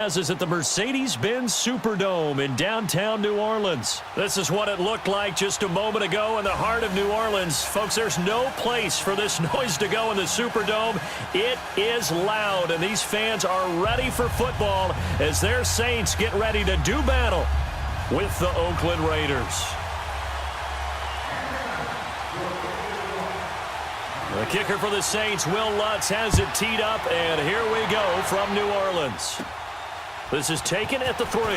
As is at the Mercedes-Benz Superdome in downtown New Orleans. This is what it looked like just a moment ago in the heart of New Orleans. Folks, there's no place for this noise to go in the Superdome. It is loud, and these fans are ready for football as their Saints get ready to do battle with the Oakland Raiders. The kicker for the Saints, Will Lutz, has it teed up, and here we go from New Orleans. This is taken at the 3. And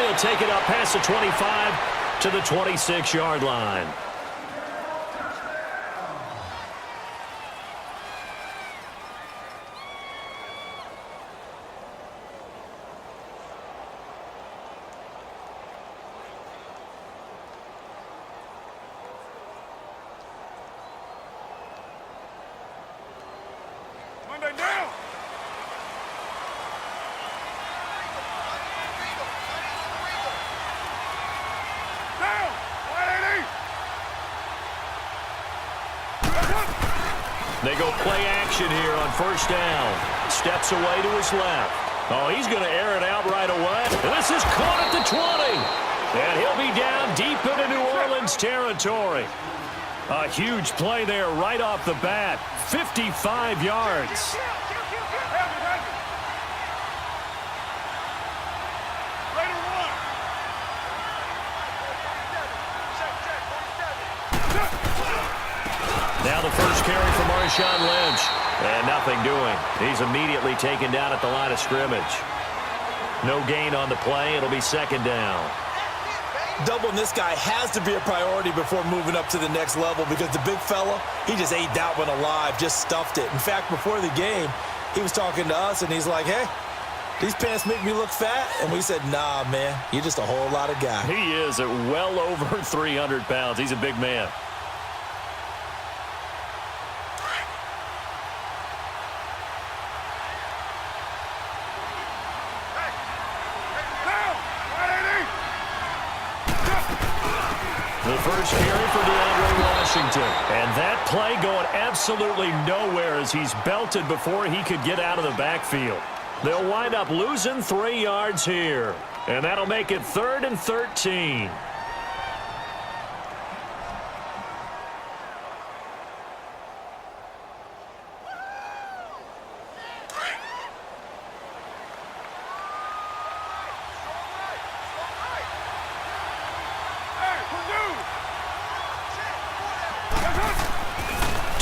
he'll take it up past the 25 to the 26-yard line. Monday down. They go play action here on first down. Steps away to his left. Oh, he's going to air it out right away. This is caught at the 20. And he'll be down deep into New Orleans territory. A huge play there right off the bat. 55 yards. Now the first carry for Marshawn Lynch. And nothing doing. He's immediately taken down at the line of scrimmage. No gain on the play. It'll be second down. Doubling this guy has to be a priority before moving up to the next level because the big fella, he just ate that one alive, just stuffed it. In fact, before the game, he was talking to us, and he's like, hey, these pants make me look fat. And we said, nah, man, you're just a whole lot of guy. He is at well over 300 pounds. He's a big man. The first carry for DeAndre Washington. And that play going absolutely nowhere as he's belted before he could get out of the backfield. They'll wind up losing 3 yards here. And that'll make it 3rd and 13.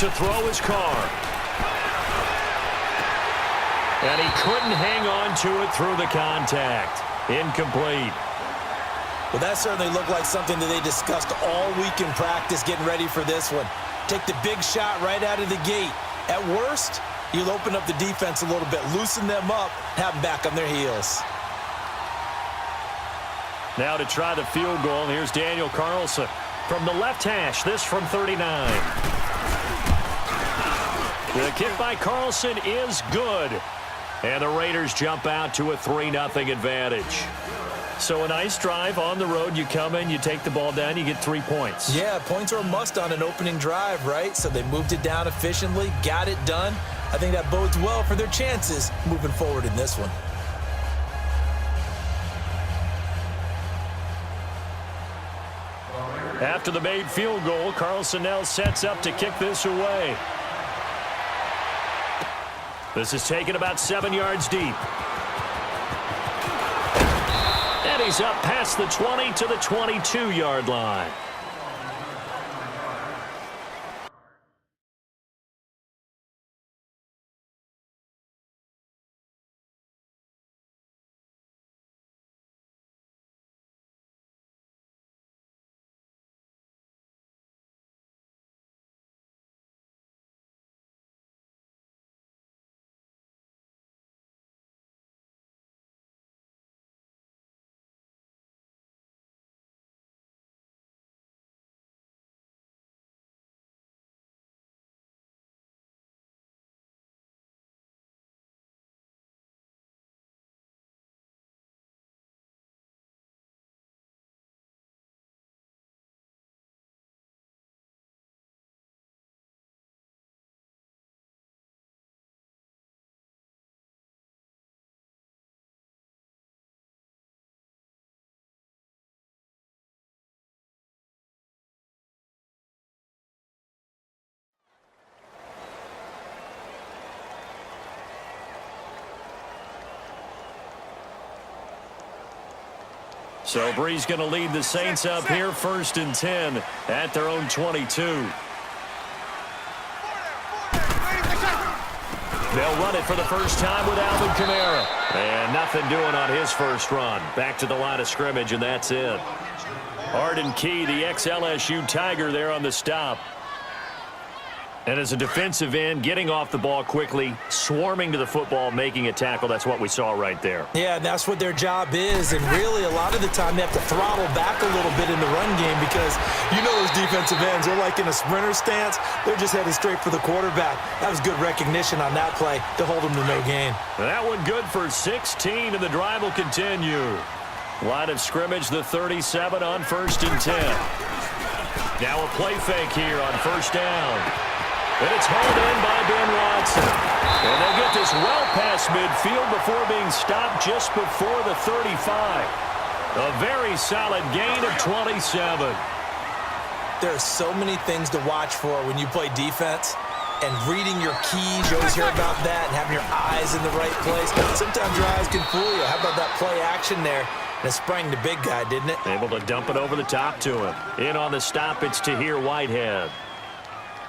To throw his car. And he couldn't hang on to it through the contact. Incomplete. Well, that certainly looked like something that they discussed all week in practice getting ready for this one. Take the big shot right out of the gate. At worst, you'll open up the defense a little bit, loosen them up, have them back on their heels. Now to try the field goal, here's Daniel Carlson. From the left hash, this from 39. The kick by Carlson is good. And the Raiders jump out to a 3-0 advantage. So a nice drive on the road. You come in, you take the ball down, you get 3 points. Yeah, points are a must on an opening drive, right? So they moved it down efficiently, got it done. I think that bodes well for their chances moving forward in this one. After the made field goal, Carlson now sets up to kick this away. This is taken about 7 yards deep. And he's up past the 20 to the 22-yard line. So Brees going to lead the Saints up here 1st and 10 at their own 22. They'll run it for the first time with Alvin Kamara. And nothing doing on his first run. Back to the line of scrimmage, and that's it. Arden Key, the ex-LSU Tiger, there on the stop. And as a defensive end, getting off the ball quickly, swarming to the football, making a tackle. That's what we saw right there. Yeah, and that's what their job is. And really, a lot of the time, they have to throttle back a little bit in the run game because you know those defensive ends, they're like in a sprinter stance. They're just headed straight for the quarterback. That was good recognition on that play to hold them to no gain. That one good for 16, and the drive will continue. Line of scrimmage, the 37 on 1st and 10. Now a play fake here on 1st down. And it's hauled in by Ben Watson. And they get this well past midfield before being stopped just before the 35. A very solid gain of 27. There are so many things to watch for when you play defense. And reading your keys, you always hear about that, and having your eyes in the right place. Sometimes your eyes can fool you. How about that play action there? And it sprang the big guy, didn't it? Able to dump it over the top to him. In on the stop, it's Tahir Whitehead.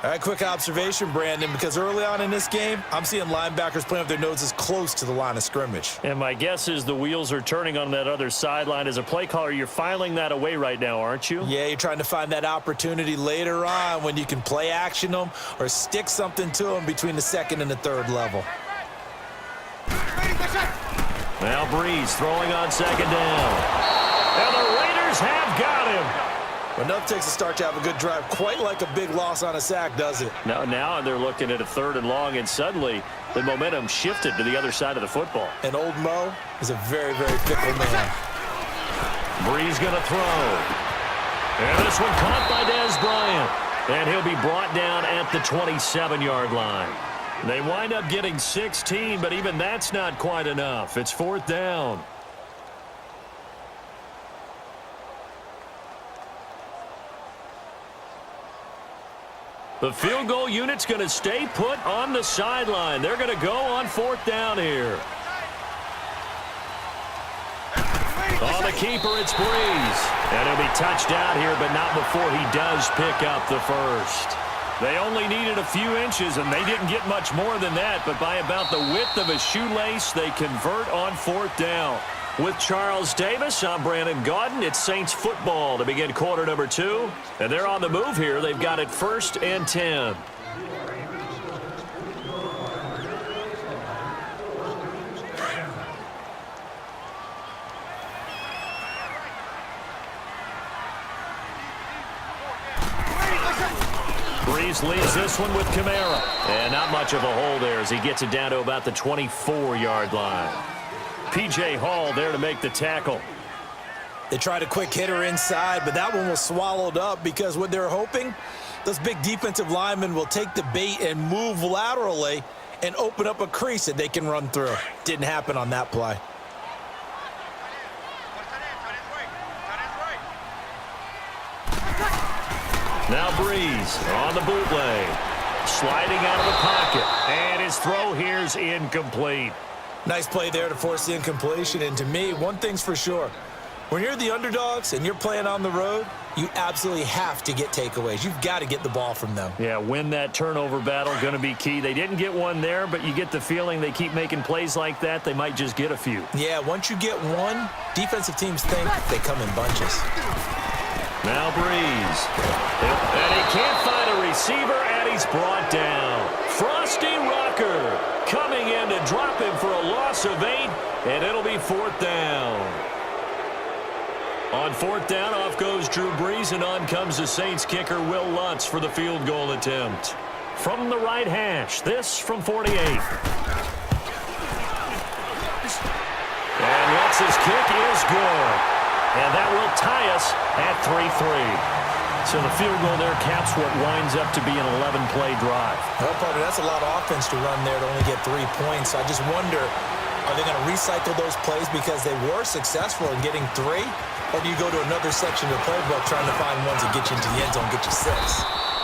All right, quick observation, Brandon, because early on in this game, I'm seeing linebackers playing with their noses close to the line of scrimmage. And my guess is the wheels are turning on that other sideline. As a play caller, you're filing that away right now, aren't you? Yeah, you're trying to find that opportunity later on when you can play action them or stick something to them between the 2nd and the 3rd level. Now Brees throwing on 2nd down. And the Raiders have got him. Enough takes a start to have a good drive, quite like a big loss on a sack, does it? Now they're looking at a 3rd and long, and suddenly the momentum shifted to the other side of the football. And old Mo is a very, very fickle man. Brees going to throw. And this one caught by Dez Bryant. And he'll be brought down at the 27-yard line. They wind up getting 16, but even that's not quite enough. It's 4th down. The field goal unit's going to stay put on the sideline. They're going to go on 4th down here. On the keeper, it's Brees. And he'll be touched out here, but not before he does pick up the first. They only needed a few inches, and they didn't get much more than that. But by about the width of a shoelace, they convert on 4th down. With Charles Davis, I'm Brandon Gaudin. It's Saints football to begin quarter number 2. And they're on the move here. They've got it 1st and 10. Brees leaves this one with Kamara. And not much of a hole there as he gets it down to about the 24-yard line. P.J. Hall there to make the tackle. They tried a quick hitter inside, but that one was swallowed up because what they're hoping, those big defensive linemen will take the bait and move laterally and open up a crease that they can run through. Didn't happen on that play. Now Brees on the bootleg. Sliding out of the pocket. And his throw here's incomplete. Nice play there to force the incompletion. And to me, one thing's for sure. When you're the underdogs and you're playing on the road, you absolutely have to get takeaways. You've got to get the ball from them. Yeah, win that turnover battle, going to be key. They didn't get one there, but you get the feeling they keep making plays like that, they might just get a few. Yeah, once you get one, defensive teams think they come in bunches. Now Brees. And he can't find a receiver, and he's brought down. Frosty Rocker coming in to drop him for a loss of 8, and it'll be 4th down. On 4th down, off goes Drew Brees, and on comes the Saints kicker, Will Lutz, for the field goal attempt. From the right hash, this from 48. And Lutz's kick is good. And that will tie us at 3-3. So the field goal there caps what winds up to be an 11-play drive. Well, partner, that's a lot of offense to run there to only get 3 points. I just wonder, are they going to recycle those plays because they were successful in getting 3? Or do you go to another section of the playbook trying to find ones that get you into the end zone, get you 6?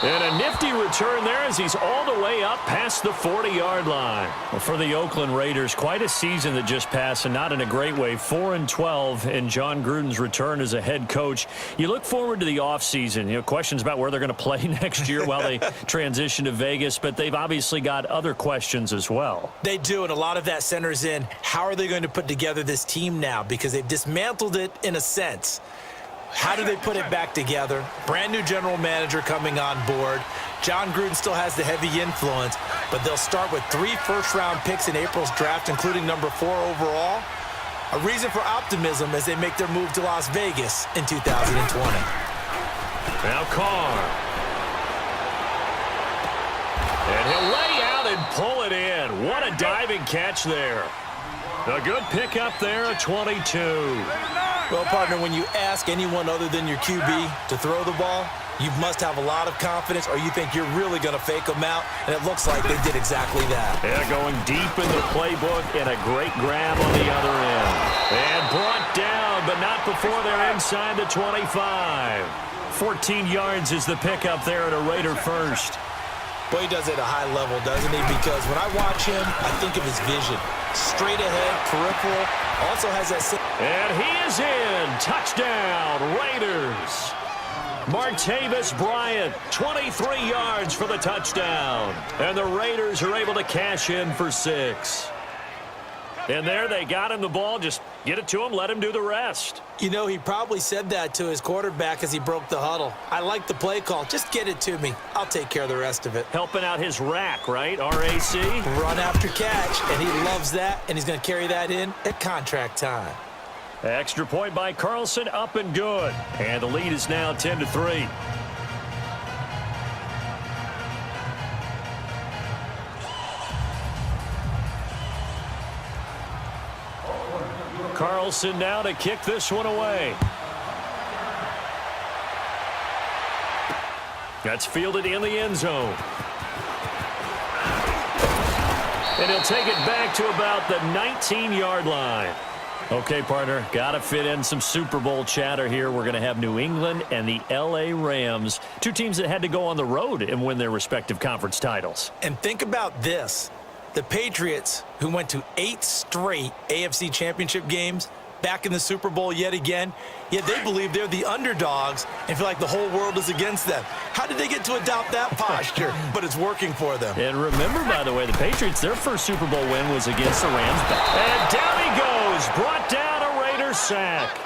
And a nifty return there as he's all the way up past the 40-yard line. Well, for the Oakland Raiders, quite a season that just passed, and not in a great way. 4-12 in John Gruden's return as a head coach. You look forward to the offseason. Questions about where they're going to play next year while they transition to Vegas, but they've obviously got other questions as well. They do, and a lot of that centers in how are they going to put together this team now, because they've dismantled it in a sense. How do they put it back together? Brand new general manager coming on board. John Gruden still has the heavy influence, but they'll start with 3 first-round picks in April's draft, including number 4 overall. A reason for optimism as they make their move to Las Vegas in 2020. Now Carr. And he'll lay out and pull it in. What a diving catch there. A good pickup there at 22. Well, partner, when you ask anyone other than your QB to throw the ball, you must have a lot of confidence or you think you're really going to fake them out, and it looks like they did exactly that. Yeah, going deep in the playbook and a great grab on the other end. And brought down, but not before they're inside the 25. 14 yards is the pickup there at a Raider first. Boy, he does it at a high level, doesn't he? Because when I watch him, I think of his vision. Straight ahead, peripheral, also has that... And he is in. Touchdown, Raiders. Martavis Bryant, 23 yards for the touchdown. And the Raiders are able to cash in for 6. And there they got him the ball. Just get it to him, let him do the rest. You know, he probably said that to his quarterback as he broke the huddle. I like the play call. Just get it to me. I'll take care of the rest of it. Helping out his rack, right? R-A-C? Run after catch, and he loves that, and he's going to carry that in at contract time. Extra point by Carlson, up and good. And the lead is now 10-3. Carlson now to kick this one away. That's fielded in the end zone. And he'll take it back to about the 19-yard line. Okay, partner, got to fit in some Super Bowl chatter here. We're going to have New England and the L.A. Rams, 2 teams that had to go on the road and win their respective conference titles. And think about this. The Patriots, who went to 8 straight AFC championship games, back in the Super Bowl yet again, yet they believe they're the underdogs and feel like the whole world is against them. How did they get to adopt that posture? But it's working for them. And remember, by the way, the Patriots, their first Super Bowl win was against the Rams. And down he goes, brought down a Raider sack.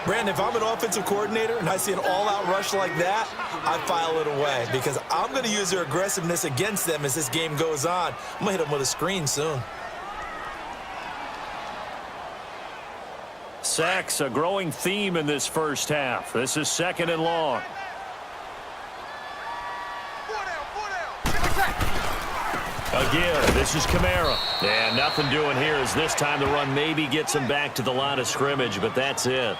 Brandon, if I'm an offensive coordinator and I see an all-out rush like that, I file it away because I'm going to use their aggressiveness against them as this game goes on. I'm going to hit them with a screen soon. Sacks, a growing theme in this first half. This is 2nd and long. Again, this is Kamara. And nothing doing here as this time the run maybe gets him back to the line of scrimmage, but that's it.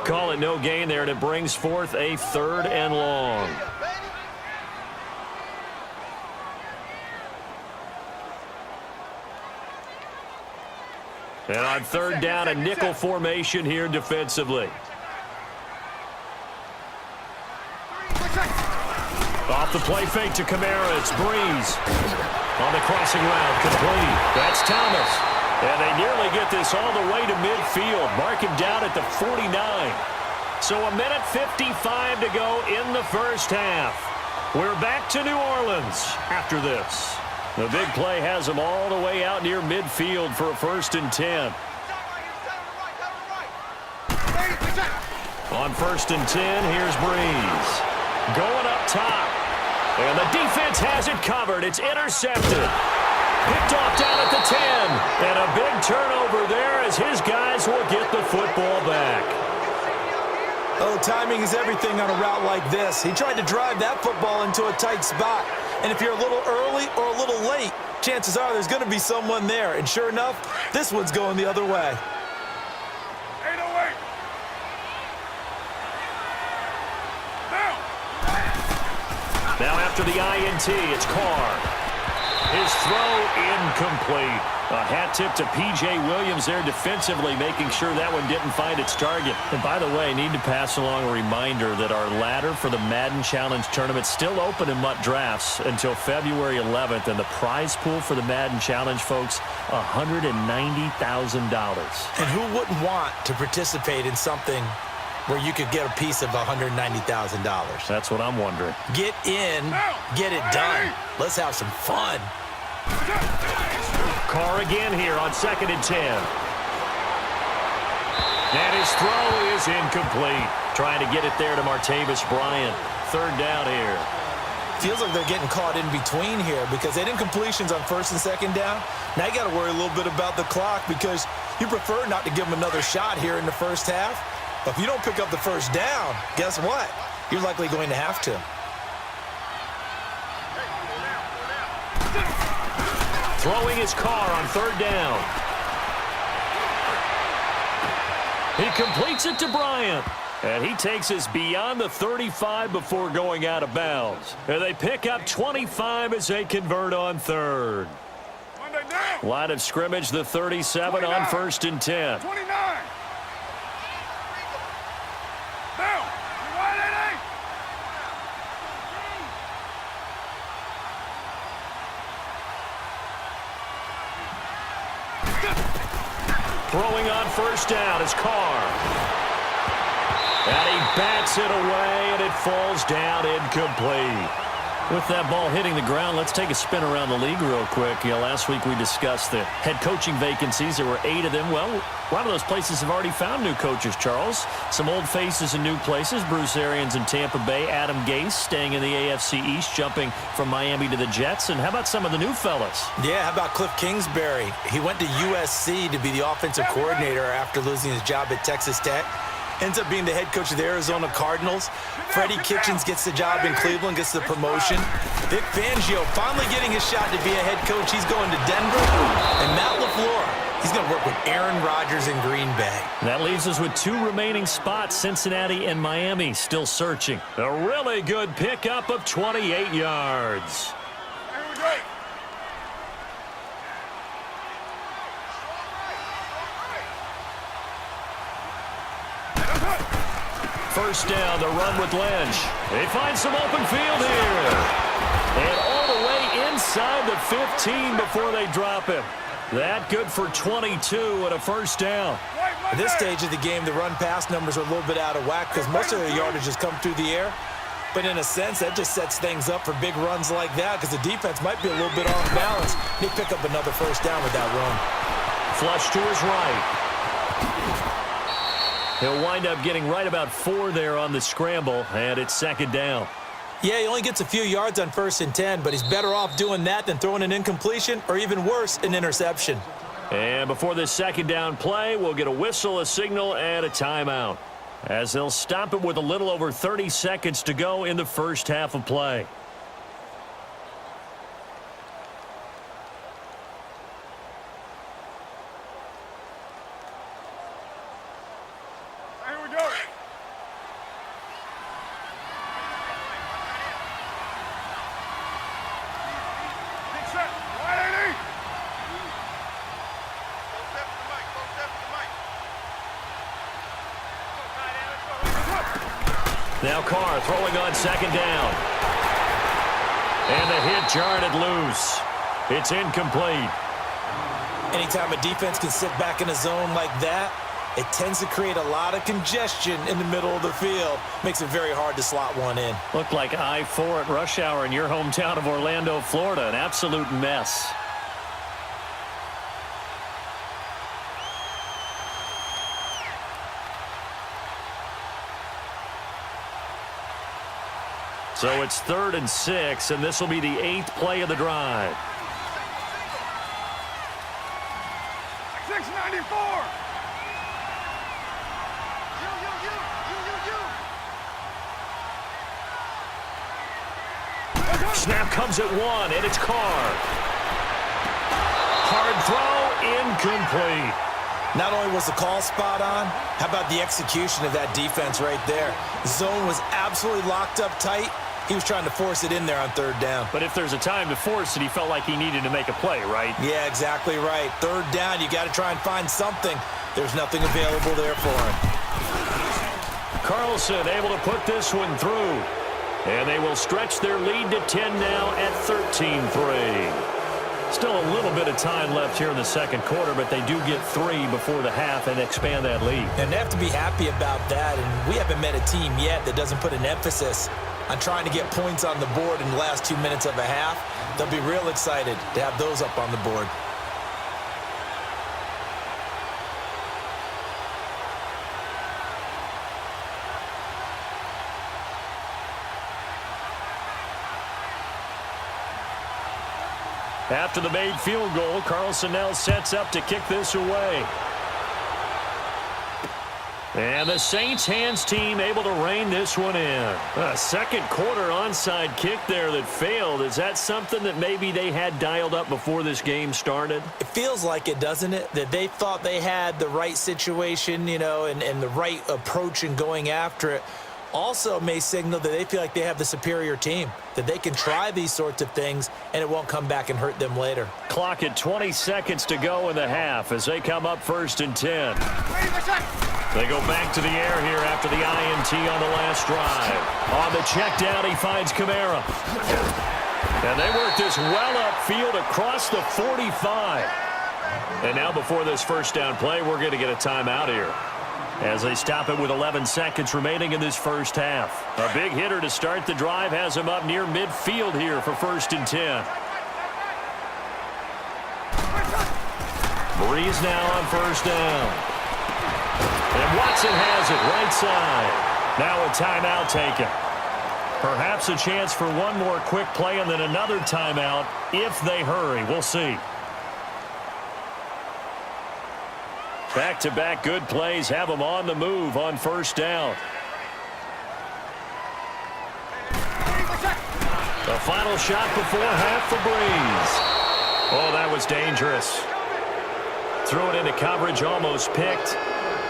Call it no gain there, and it brings forth a 3rd and long. And on 3rd down, a nickel formation here defensively. Off the play fake to Kamara, it's Breeze. On the crossing route, complete. That's Thomas. And they nearly get this all the way to midfield. Mark him down at the 49. So 1:55 to go in the first half. We're back to New Orleans after this. The big play has them all the way out near midfield for a 1st and 10. On 1st and 10, here's Breeze. Going up top. And the defense has it covered. It's intercepted. Picked off down at the 10. And a big turnover there as his guys will get the football back. Oh, timing is everything on a route like this. He tried to drive that football into a tight spot. And if you're a little early or a little late, chances are there's going to be someone there. And sure enough, this one's going the other way. Now after the INT, it's Carr. His throw incomplete. A hat tip to P.J. Williams there defensively, making sure that one didn't find its target. And by the way, I need to pass along a reminder that our ladder for the Madden Challenge tournament is still open in MUT Drafts until February 11th. And the prize pool for the Madden Challenge, folks, $190,000. And who wouldn't want to participate in something where you could get a piece of $190,000? That's what I'm wondering. Get in, get it done. Let's have some fun. Carr again here on 2nd and 10. And his throw is incomplete. Trying to get it there to Martavis Bryant. 3rd down here. Feels like they're getting caught in between here because they did incompletions on 1st and 2nd down. Now you got to worry a little bit about the clock because you prefer not to give them another shot here in the first half. But if you don't pick up the 1st down, guess what? You're likely going to have to. Throwing his Carr on 3rd down. He completes it to Bryant. And he takes us beyond the 35 before going out of bounds. And they pick up 25 as they convert on 3rd. Line of scrimmage, the 37 on 1st and 10. 29. Throwing on 1st down is Carr. And he bats it away, and it falls down incomplete. With that ball hitting the ground, let's take a spin around the league real quick. You know, last week we discussed the head coaching vacancies. There were 8 of them. Well, a lot of those places have already found new coaches, Charles. Some old faces in new places. Bruce Arians in Tampa Bay. Adam Gase staying in the AFC East, jumping from Miami to the Jets. And how about some of the new fellas? Yeah, how about Cliff Kingsbury? He went to USC to be the offensive coordinator after losing his job at Texas Tech. Ends up being the head coach of the Arizona Cardinals. Freddie Kitchens gets the job in Cleveland, gets the promotion. Vic Fangio finally getting his shot to be a head coach. He's going to Denver. And Matt LaFleur, he's going to work with Aaron Rodgers in Green Bay. That leaves us with 2 remaining spots, Cincinnati and Miami, still searching. A really good pickup of 28 yards. Here we go. First down, the run with Lynch. They find some open field here. And all the way inside the 15 before they drop him. That good for 22 and a first down. At this stage of the game, the run-pass numbers are a little bit out of whack because most of their yardage has come through the air. But in a sense, that just sets things up for big runs like that because the defense might be a little bit off balance. They pick up another first down with that run. Flush to his right. He'll wind up getting right about 4 there on the scramble, and it's 2nd down. Yeah, he only gets a few yards on 1st and 10, but he's better off doing that than throwing an incompletion or even worse, an interception. And before this 2nd down play, we'll get a whistle, a signal, and a timeout, as they'll stop it with a little over 30 seconds to go in the first half of play. Here we go. Get set. 180. Now Carr throwing on 2nd down. And the hit jarred it loose. It's incomplete. Anytime a defense can sit back in a zone like that, it tends to create a lot of congestion in the middle of the field. Makes it very hard to slot one in. Looked like I-4 at rush hour in your hometown of Orlando, Florida. An absolute mess. So it's 3rd and 6, and this will be the 8th play of the drive. 694. Snap comes at 1, and it's Carr. Hard throw, incomplete. Not only was the call spot on, how about the execution of that defense right there? The zone was absolutely locked up tight, He was trying to force it in there on third down. But if there's a time to force it, he felt like he needed to make a play, right? Yeah, exactly right. Third down, you got to try and find something. There's nothing available there for him. Carlson able to put this one through. And they will stretch their lead to 10 now at 13-3. Still a little bit of time left here in the second quarter, but they do get 3 before the half and expand that lead. And they have to be happy about that. And we haven't met a team yet that doesn't put an emphasis on trying to get points on the board in the last 2 minutes of a half. They'll be real excited to have those up on the board. After the made field goal, Carlson now sets up to kick this away. And the Saints hands team able to rein this one in. A second quarter onside kick there that failed. Is that something that maybe they had dialed up before this game started? It feels like it, doesn't it? That they thought they had the right situation, you know, and the right approach in going after it. Also may signal that they feel like they have the superior team, that they can try these sorts of things and it won't come back and hurt them later. Clock at 20 seconds to go in the half as they come up 1st and 10. They go back to the air here after the INT on the last drive. On the check down, he finds Kamara. And they work this well upfield across the 45. And now before this first down play, we're going to get a timeout here, as they stop it with 11 seconds remaining in this first half. A big hitter to start the drive has him up near midfield here for 1st and 10. Breeze now on 1st down. And Watson has it right side. Now a timeout taken. Perhaps a chance for one more quick play and then another timeout if they hurry. We'll see. Back-to-back good plays have them on the move on 1st down. The final shot before half for Breeze. Oh, that was dangerous. Threw it into coverage, almost picked,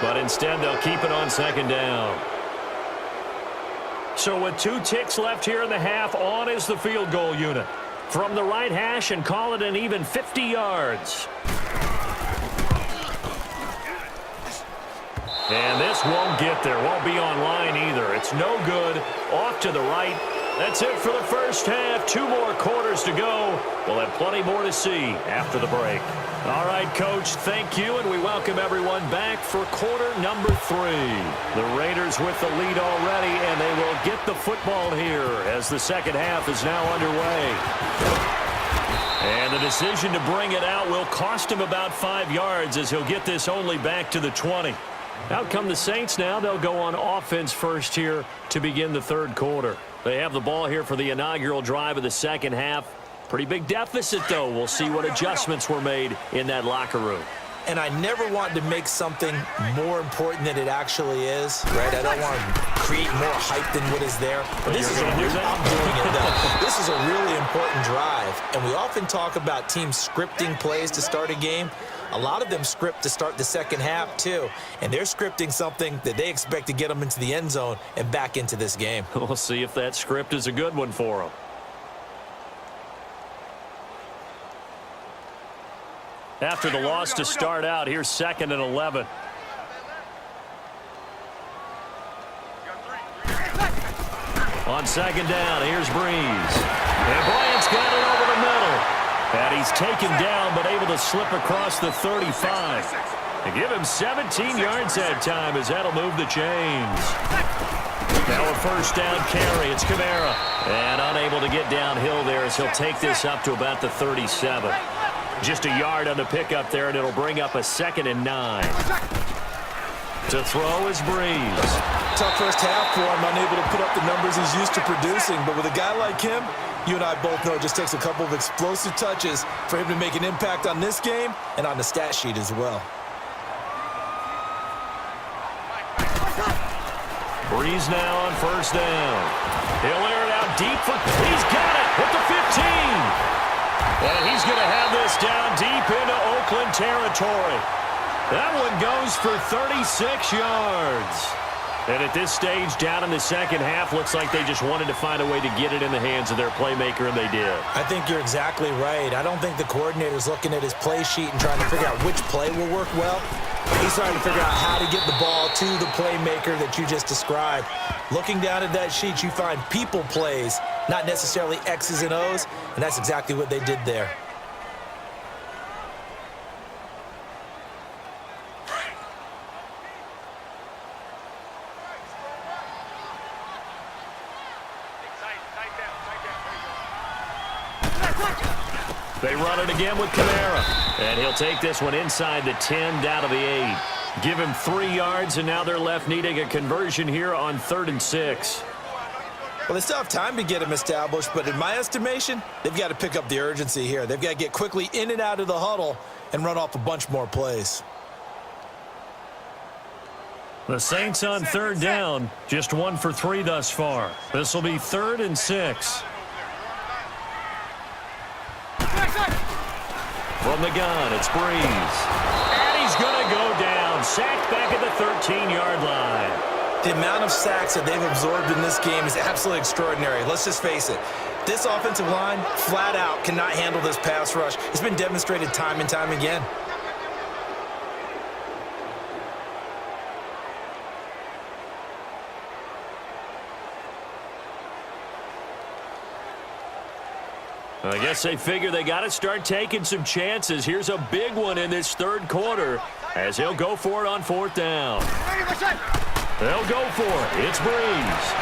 but instead they'll keep it on 2nd down. So with 2 ticks left here in the half, on is the field goal unit. From the right hash and call it an even 50 yards. And this won't get there. Won't be on line either. It's no good. Off to the right. That's it for the first half. 2 more quarters to go. We'll have plenty more to see after the break. All right, Coach, thank you, and we welcome everyone back for quarter number 3. The Raiders with the lead already, and they will get the football here as the second half is now underway. And the decision to bring it out will cost him about 5 yards as he'll get this only back to the 20. Out come the Saints now. They'll go on offense first here to begin the third quarter. They have the ball here for the inaugural drive of the second half. Pretty big deficit, though. We'll see what adjustments were made in that locker room. And I never want to make something more important than it actually is, right? I don't want to create more hype than what is there. But this is a really, I'm doing it though. This is a really important drive. And we often talk about teams scripting plays to start a game. A lot of them script to start the second half, too. And they're scripting something that they expect to get them into the end zone and back into this game. We'll see if that script is a good one for them. After the loss to start out, here's 2nd and 11. On 2nd down, here's Breeze. And Bryant's got it over the middle. And he's taken down, but able to slip across the 35. To give him 17 yards that time, as that'll move the chains. Now a 1st down carry. It's Kamara. And unable to get downhill there as he'll take this up to about the 37. Just a yard on the pickup there, and it'll bring up a 2nd and 9. To throw is Breeze. Tough first half for him, unable to put up the numbers he's used to producing. But with a guy like him, you and I both know it just takes a couple of explosive touches for him to make an impact on this game and on the stat sheet as well. Breeze now on 1st down. He'll air it out deep. He's got it at the 15. And he's going to have this down deep into Oakland territory. That one goes for 36 yards. And at this stage, down in the second half, looks like they just wanted to find a way to get it in the hands of their playmaker, and they did. I think you're exactly right. I don't think the coordinator's looking at his play sheet and trying to figure out which play will work well. He's trying to figure out how to get the ball to the playmaker that you just described. Looking down at that sheet, you find people plays, not necessarily X's and O's, and that's exactly what they did there. They run it again with Kamara. And he'll take this one inside the 10, down to the 8. Give him 3 yards, and now they're left needing a conversion here on 3rd and 6. Well, they still have time to get him established, but in my estimation, they've got to pick up the urgency here. They've got to get quickly in and out of the huddle and run off a bunch more plays. The Saints on 3rd down, just 1 for 3 thus far. This will be 3rd and 6. From the gun, it's Breeze. And he's going to go down. Sacked back at the 13-yard line. The amount of sacks that they've absorbed in this game is absolutely extraordinary. Let's just face it. This offensive line, flat out, cannot handle this pass rush. It's been demonstrated time and time again. I guess they figure they got to start taking some chances. Here's a big one in this 3rd quarter as he'll go for it on 4th down. They'll go for it. It's Breeze.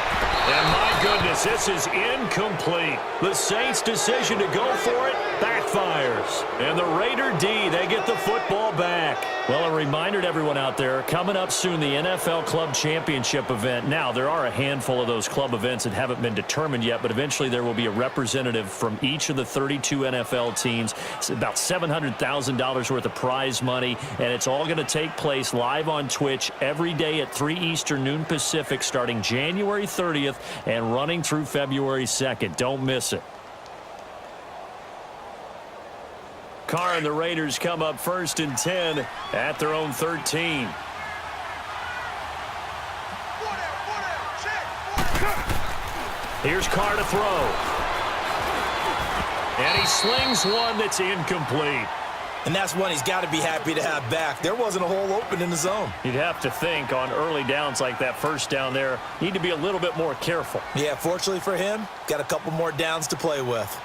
And my goodness, this is incomplete. The Saints' decision to go for it backfires. And the Raider D, they get the football back. Well, a reminder to everyone out there, coming up soon, the NFL Club Championship event. Now, there are a handful of those club events that haven't been determined yet, but eventually there will be a representative from each of the 32 NFL teams. It's about $700,000 worth of prize money, and it's all going to take place live on Twitch every day at 3 Eastern, noon Pacific, starting January 30th and running through February 2nd. Don't miss it. Carr and the Raiders come up 1st and 10 at their own 13. Here's Carr to throw. And he slings one that's incomplete. And that's one he's got to be happy to have back. There wasn't a hole open in the zone. You'd have to think on early downs like that first down there, need to be a little bit more careful. Yeah, fortunately for him, got a couple more downs to play with.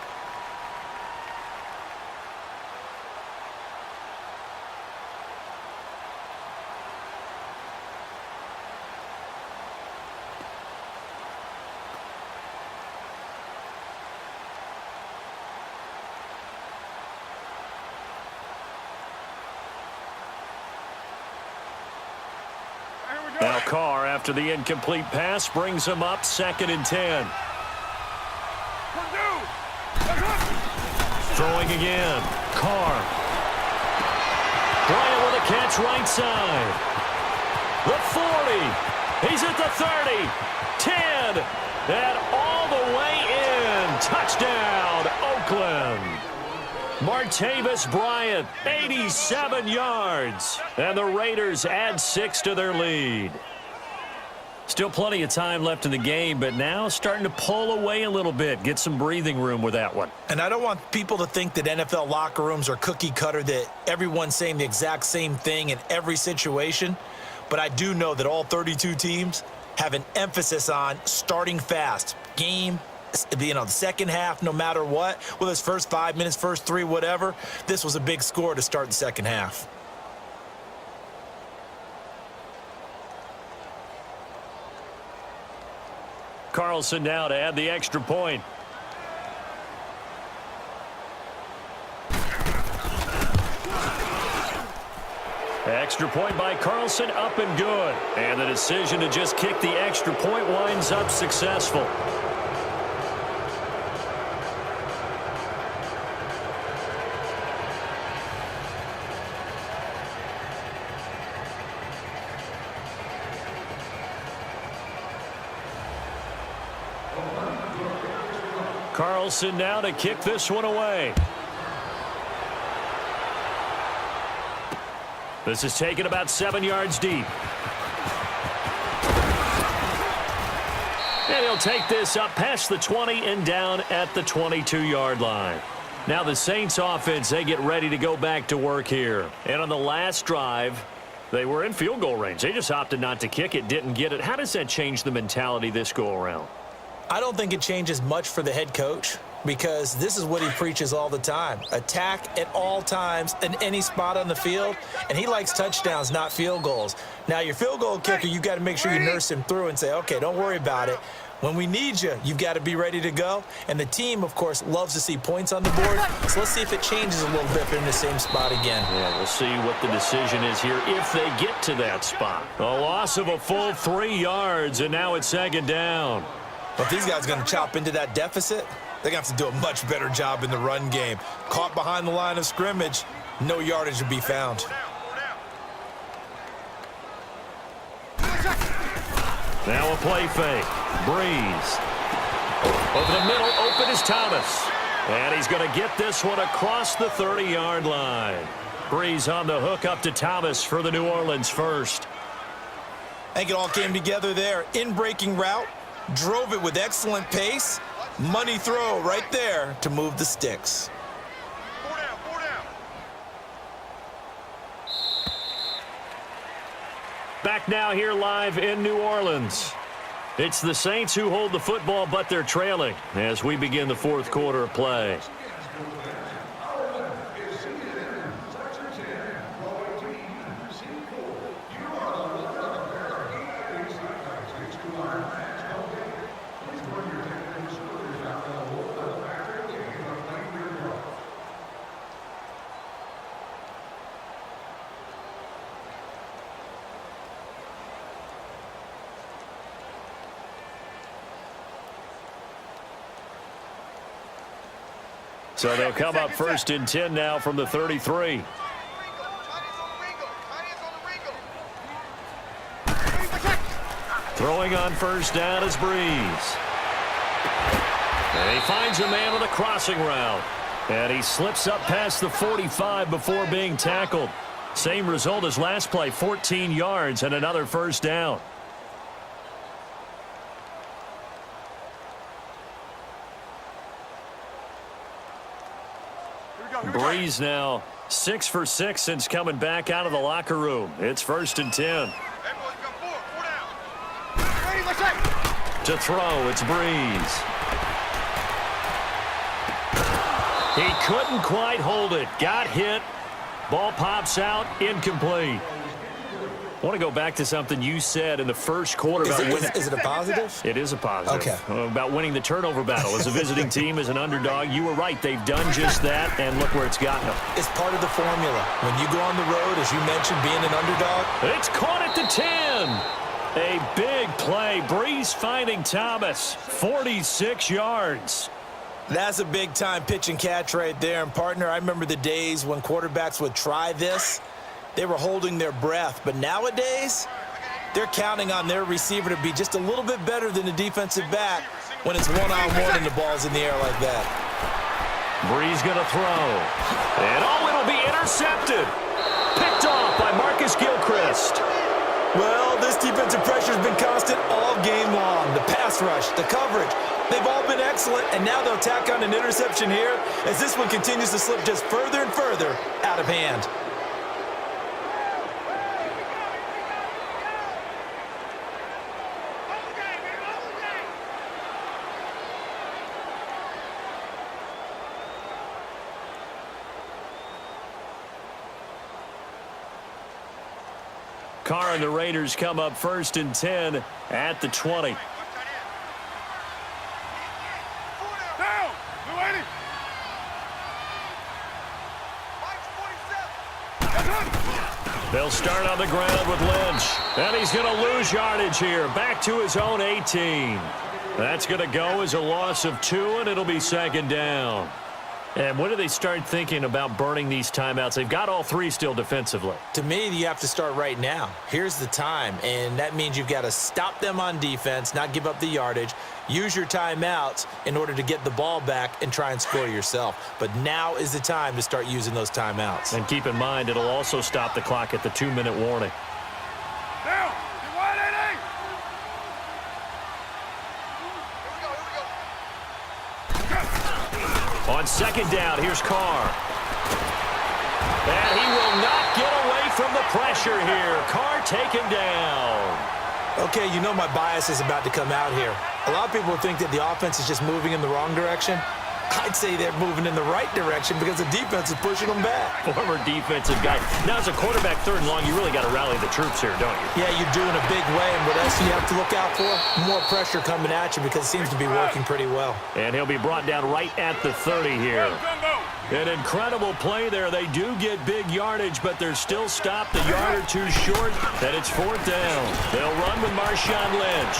Now Carr, after the incomplete pass, brings him up 2nd and 10. Throwing again. Carr. Bryant with a catch right side. The 40. He's at the 30. 10. And all the way in. Touchdown, Oakland. Martavis Bryant, 87 yards. And the Raiders add 6 to their lead. Still plenty of time left in the game, but now starting to pull away a little bit. Get some breathing room with that one. And I don't want people to think that NFL locker rooms are cookie cutter, that everyone's saying the exact same thing in every situation. But I do know that all 32 teams have an emphasis on starting fast. Game, the second half, no matter what, whether it's first 5 minutes, first 3, whatever, this was a big score to start the second half. Carlson now to add the extra point. Extra point by Carlson, up and good. And the decision to just kick the extra point winds up successful. Carlson now to kick this one away. This is taken about 7 yards deep. And he'll take this up past the 20 and down at the 22-yard line. Now the Saints offense, they get ready to go back to work here. And on the last drive, they were in field goal range. They just opted not to kick it, didn't get it. How does that change the mentality this go-around? I don't think it changes much for the head coach because this is what he preaches all the time. Attack at all times in any spot on the field, and he likes touchdowns, not field goals. Now, your field goal kicker, you've got to make sure you nurse him through and say, okay, don't worry about it. When we need you, you've got to be ready to go. And the team, of course, loves to see points on the board. So let's see if it changes a little bit if they're in the same spot again. Yeah, we'll see what the decision is here if they get to that spot. A loss of a full 3 yards, and now it's second down. But these guys are going to chop into that deficit. They're going to have to do a much better job in the run game. Caught behind the line of scrimmage, no yardage to be found. Now a play fake. Breeze. Over the middle, open is Thomas. And he's going to get this one across the 30-yard line. Breeze on the hook up to Thomas for the New Orleans first. I think it all came together there. In-breaking route, drove it with excellent pace. Money throw right there to move the sticks. 4 down, 4 down. Back now here live in New Orleans. It's the Saints who hold the football, but they're trailing as we begin the fourth quarter of play. So they'll come up first and 10 now from the 33. Throwing on first down is Breeze. And he finds a man with a crossing route. And he slips up past the 45 before being tackled. Same result as last play, 14 yards and another first down. Breeze now 6 for 6 since coming back out of the locker room. It's first and 10. To throw, it's Breeze. He couldn't quite hold it. Got hit. Ball pops out. Incomplete. I want to go back to something you said in the first quarter about winning. Is it a positive? It is a positive. Okay. About winning the turnover battle. As a visiting team, as an underdog, you were right. They've done just that, and look where it's gotten them. It's part of the formula. When you go on the road, as you mentioned, being an underdog. It's caught at the 10. A big play. Breeze finding Thomas. 46 yards. That's a big-time pitch and catch right there. And, partner, I remember the days when quarterbacks would try this. They were holding their breath. But nowadays, they're counting on their receiver to be just a little bit better than the defensive back when it's one-on-one and the ball's in the air like that. Breeze going to throw. And, it'll be intercepted. Picked off by Marcus Gilchrist. Well, this defensive pressure has been constant all game long. The pass rush, the coverage, they've all been excellent, and now they'll tack on an interception here as this one continues to slip just further and further out of hand. Carr and the Raiders come up first and 10 at the 20. Down! They'll start on the ground with Lynch. And he's going to lose yardage here. Back to his own 18. That's going to go as a loss of 2, and it'll be second down. And when do they start thinking about burning these timeouts? They've got all 3 still defensively. To me, you have to start right now. Here's the time, and that means you've got to stop them on defense, not give up the yardage, use your timeouts in order to get the ball back and try and score yourself. But now is the time to start using those timeouts. And keep in mind, it'll also stop the clock at the 2-minute warning. Down! Get wide, 80! On second down, here's Carr. And he will not get away from the pressure here. Carr taken down. Okay, you know my bias is about to come out here. A lot of people think that the offense is just moving in the wrong direction. I'd say they're moving in the right direction because the defense is pushing them back. Former defensive guy. Now, as a quarterback, third and long, you really got to rally the troops here, don't you? Yeah, you're doing a big way, and what else do you have to look out for? More pressure coming at you because it seems to be working pretty well. And he'll be brought down right at the 30 here. An incredible play there. They do get big yardage, but they're still stopped a yard or two short, and it's fourth down. They'll run with Marshawn Lynch.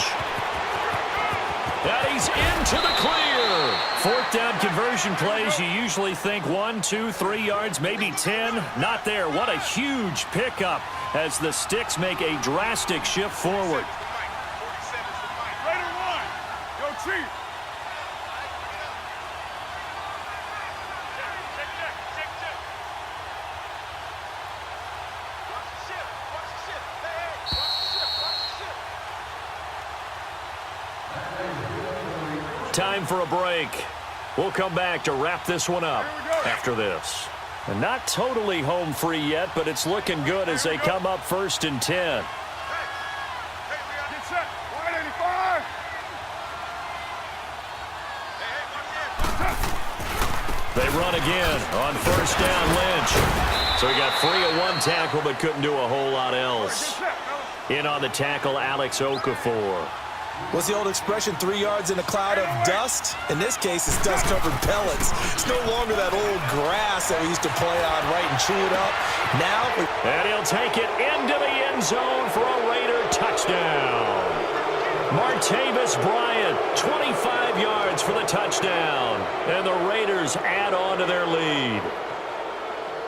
And he's into the clear. Fourth down conversion plays, you usually think 1, 2, 3 yards, maybe 10. Not there. What a huge pickup as the Sticks make a drastic shift forward. Raider 1. Go Chief. Check. Watch the ship. Hey, watch the ship. Time for a break. We'll come back to wrap this one up after this. And not totally home free yet, but it's looking good as they come up first and 10. Hey, get set. 185. They run again on first down, Lynch. So he got free of one tackle but couldn't do a whole lot else. In on the tackle, Alex Okafor. What's the old expression, 3 yards in a cloud of dust? In this case, it's dust-covered pellets. It's no longer that old grass that we used to play on, right, and chew it up. Now, and he'll take it into the end zone for a Raider touchdown. Martavis Bryant, 25 yards for the touchdown. And the Raiders add on to their lead.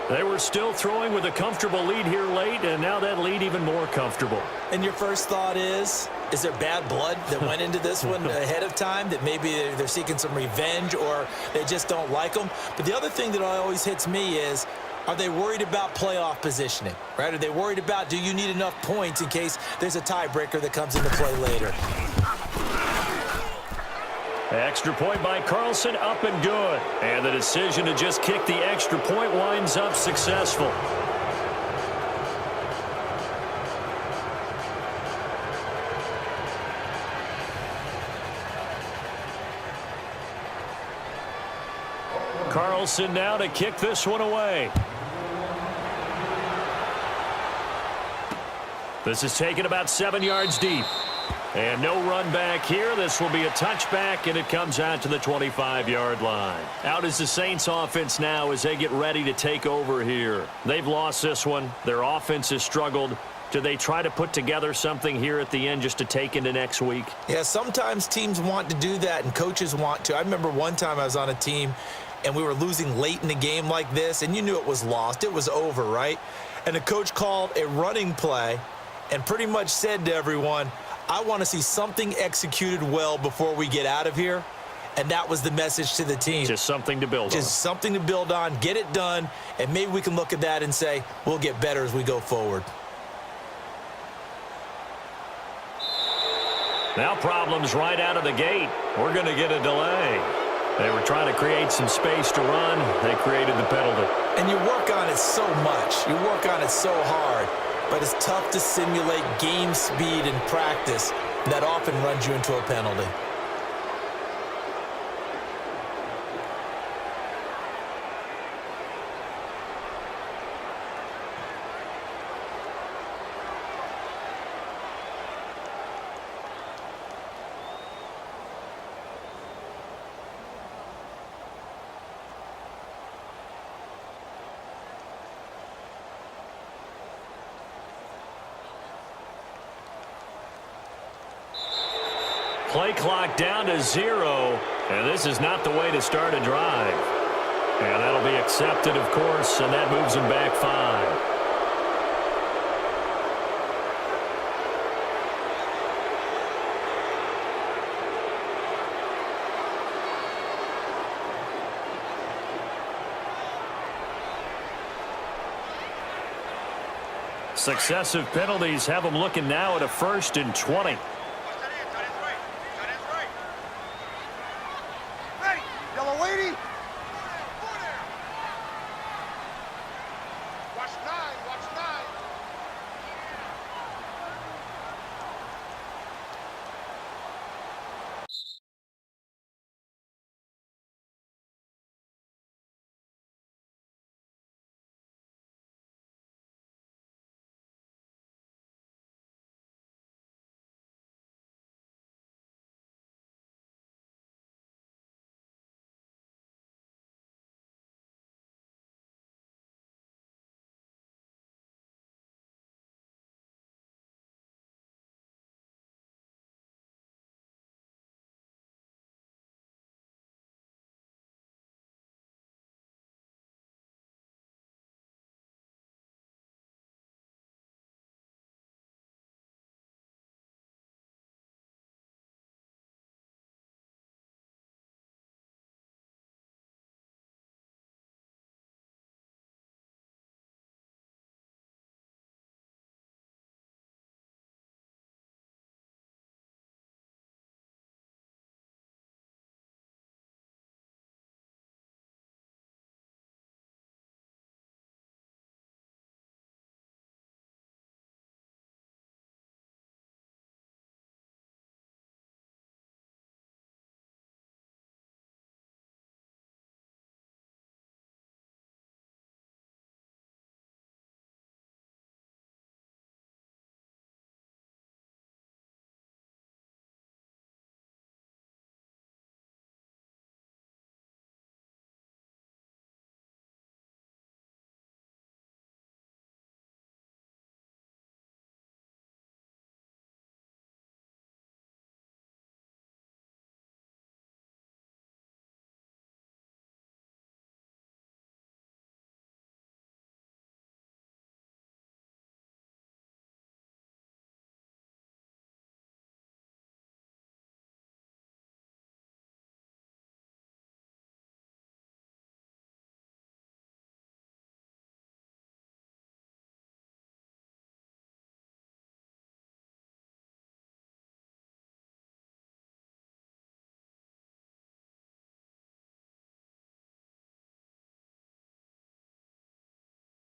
They were still throwing with a comfortable lead here late, and now that lead even more comfortable. And your first thought is there bad blood that went into this one ahead of time, that maybe they're seeking some revenge or they just don't like them? But the other thing that always hits me is, are they worried about playoff positioning, right? Are they worried about, do you need enough points in case there's a tiebreaker that comes into play later? Extra point by Carlson, up and good. And the decision to just kick the extra point winds up successful. Carlson now to kick this one away. This is taken about 7 yards deep. And no run back here. This will be a touchback, and it comes out to the 25-yard line. Out is the Saints offense now as they get ready to take over here. They've lost this one. Their offense has struggled. Do they try to put together something here at the end just to take into next week? Yeah, sometimes teams want to do that, and coaches want to. I remember one time I was on a team, and we were losing late in the game like this, and you knew it was lost. It was over, right? And the coach called a running play and pretty much said to everyone, I want to see something executed well before we get out of here. And that was the message to the team. Just something to build on. Just something to build on, get it done, and maybe we can look at that and say, we'll get better as we go forward. Now problems right out of the gate. We're going to get a delay. They were trying to create some space to run. They created the penalty. And you work on it so much. You work on it so hard. But it's tough to simulate game speed in practice. That often runs you into a penalty. Play clock down to 0, and this is not the way to start a drive. And that'll be accepted, of course, and that moves them back 5. Successive penalties have them looking now at a 1st and 20.